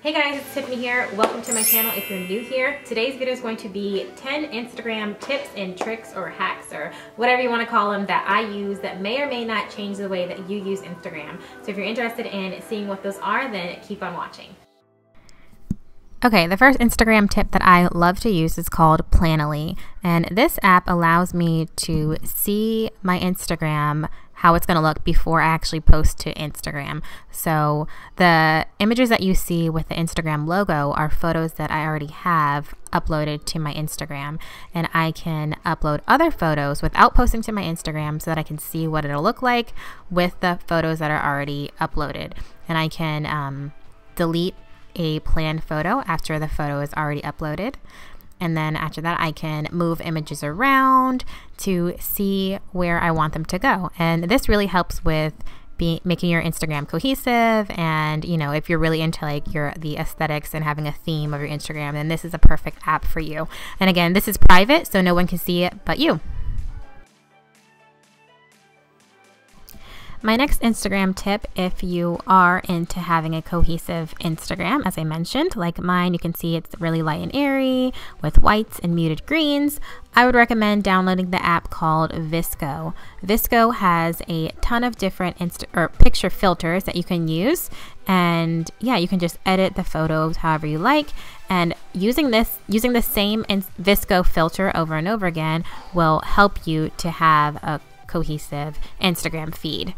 Hey guys, it's Tiffany here. Welcome to my channel if you're new here. Today's video is going to be 10 Instagram tips and tricks or hacks or whatever you want to call them that I use that may or may not change the way that you use Instagram. So if you're interested in seeing what those are, then keep on watching. Okay, the first Instagram tip that I love to use is called Planoly, and this app allows me to see my Instagram, how it's going to look before I actually post to Instagram. So the images that you see with the Instagram logo are photos that I already have uploaded to my Instagram, and I can upload other photos without posting to my Instagram so that I can see what it'll look like with the photos that are already uploaded. And I can delete a planned photo after the photo is already uploaded, and then after that I can move images around to see where I want them to go. And this really helps with making your Instagram cohesive, and if you're really into the aesthetics and having a theme of your Instagram, then this is a perfect app for you. And again, this is private, so no one can see it but you. My next Instagram tip, if you are into having a cohesive Instagram, as I mentioned, like mine, you can see it's really light and airy with whites and muted greens. I would recommend downloading the app called VSCO. VSCO has a ton of different picture filters that you can use, and yeah, you can just edit the photos however you like. And using the same VSCO filter over and over again will help you to have a cohesive Instagram feed.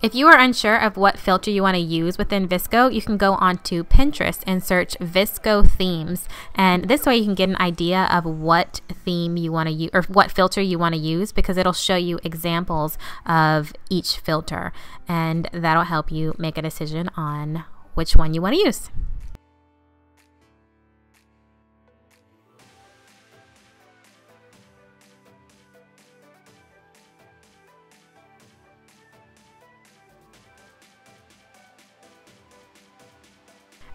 If you are unsure of what filter you want to use within VSCO, you can go onto Pinterest and search VSCO themes. And this way you can get an idea of what theme you want to use or what filter you want to use, because it'll show you examples of each filter. And that'll help you make a decision on which one you want to use.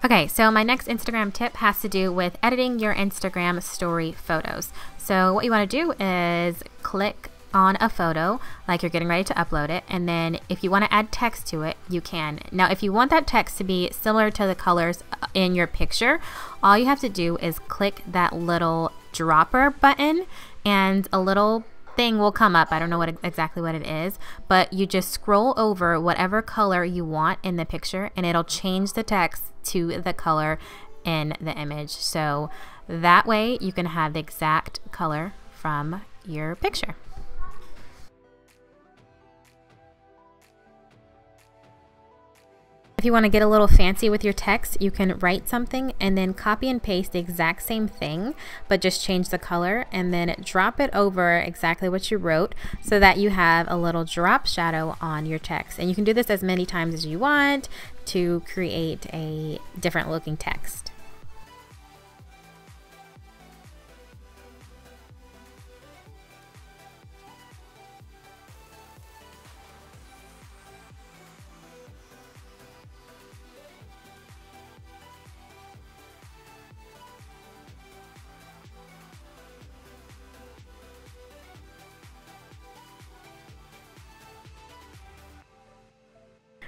Okay, so my next Instagram tip has to do with editing your Instagram story photos. So what you want to do is click on a photo like you're getting ready to upload it, and then if you want to add text to it, you can. Now, if you want that text to be similar to the colors in your picture, all you have to do is click that little dropper button, and a little thing will come up. I don't know exactly what it is, but you just scroll over whatever color you want in the picture, and it'll change the text to the color in the image. So that way you can have the exact color from your picture. If you want to get a little fancy with your text, you can write something and then copy and paste the exact same thing, but just change the color and then drop it over exactly what you wrote so that you have a little drop shadow on your text. And you can do this as many times as you want to create a different looking text.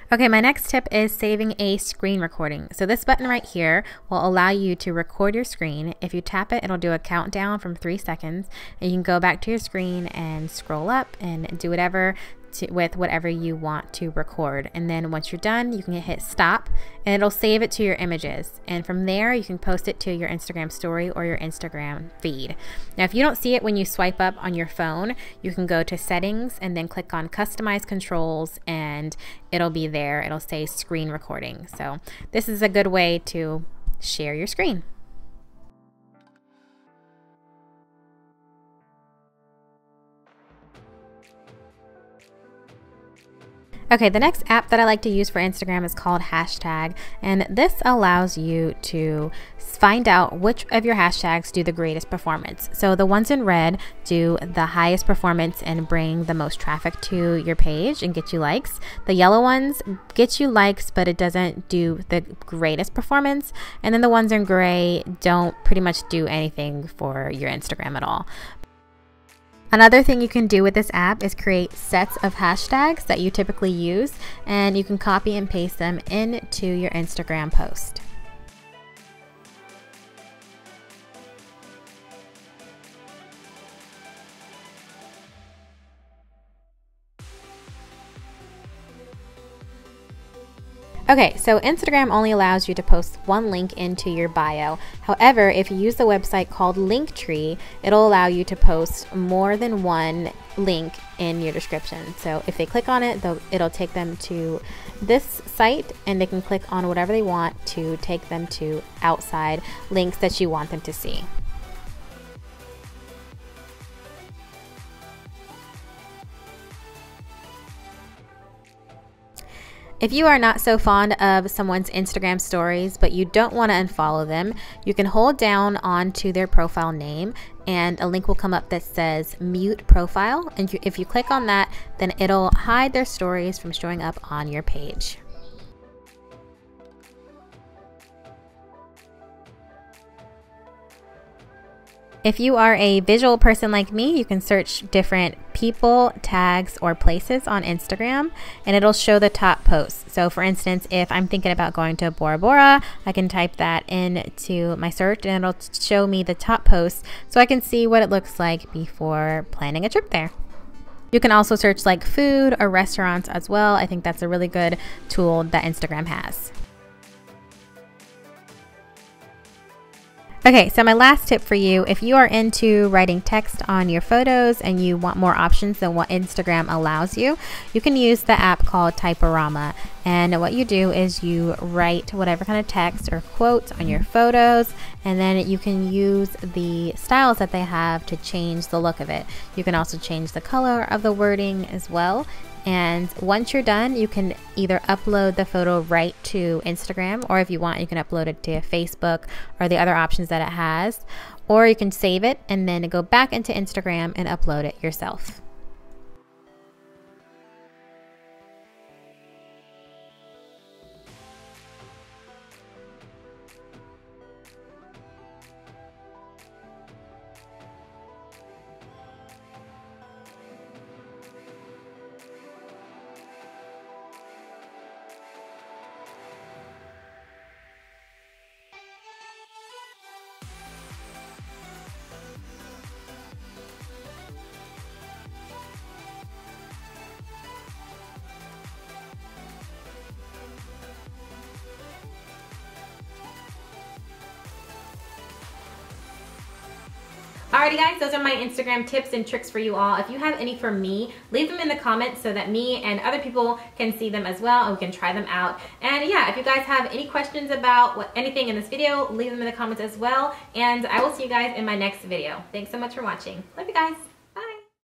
Okay, my next tip is saving a screen recording. So this button right here will allow you to record your screen. If you tap it, it'll do a countdown from 3 seconds, and you can go back to your screen and scroll up and do whatever with whatever you want to record. And then once you're done, you can hit stop, and it'll save it to your images. And from there, you can post it to your Instagram story or your Instagram feed. Now, if you don't see it when you swipe up on your phone, you can go to settings and then click on customize controls, and it'll be there. It'll say screen recording. So this is a good way to share your screen. Okay, the next app that I like to use for Instagram is called Hashtag, and this allows you to find out which of your hashtags do the greatest performance. So the ones in red do the highest performance and bring the most traffic to your page and get you likes. The yellow ones get you likes, but it doesn't do the greatest performance. And then the ones in gray don't pretty much do anything for your Instagram at all. Another thing you can do with this app is create sets of hashtags that you typically use, and you can copy and paste them into your Instagram post. Okay, so Instagram only allows you to post one link into your bio. However, if you use the website called Linktree, it'll allow you to post more than one link in your description. So if they click on it, it'll take them to this site, and they can click on whatever they want to take them to outside links that you want them to see. If you are not so fond of someone's Instagram stories, but you don't want to unfollow them, you can hold down onto their profile name and a link will come up that says mute profile. And if you click on that, then it'll hide their stories from showing up on your page. If you are a visual person like me, you can search different people, tags, or places on Instagram, and it'll show the top posts. So for instance, if I'm thinking about going to Bora Bora, I can type that into my search and it'll show me the top posts so I can see what it looks like before planning a trip there. You can also search like food or restaurants as well. I think that's a really good tool that Instagram has. Okay, so my last tip for you, if you are into writing text on your photos and you want more options than what Instagram allows you, you can use the app called Typorama. And what you do is you write whatever kind of text or quotes on your photos, and then you can use the styles that they have to change the look of it. You can also change the color of the wording as well. And once you're done, you can either upload the photo right to Instagram, or if you want, you can upload it to Facebook or the other options that it has, or you can save it and then go back into Instagram and upload it yourself. Alrighty guys, those are my Instagram tips and tricks for you all. If you have any for me, leave them in the comments so that me and other people can see them as well and we can try them out. And yeah, if you guys have any questions about anything in this video, leave them in the comments as well. And I will see you guys in my next video. Thanks so much for watching. Love you guys.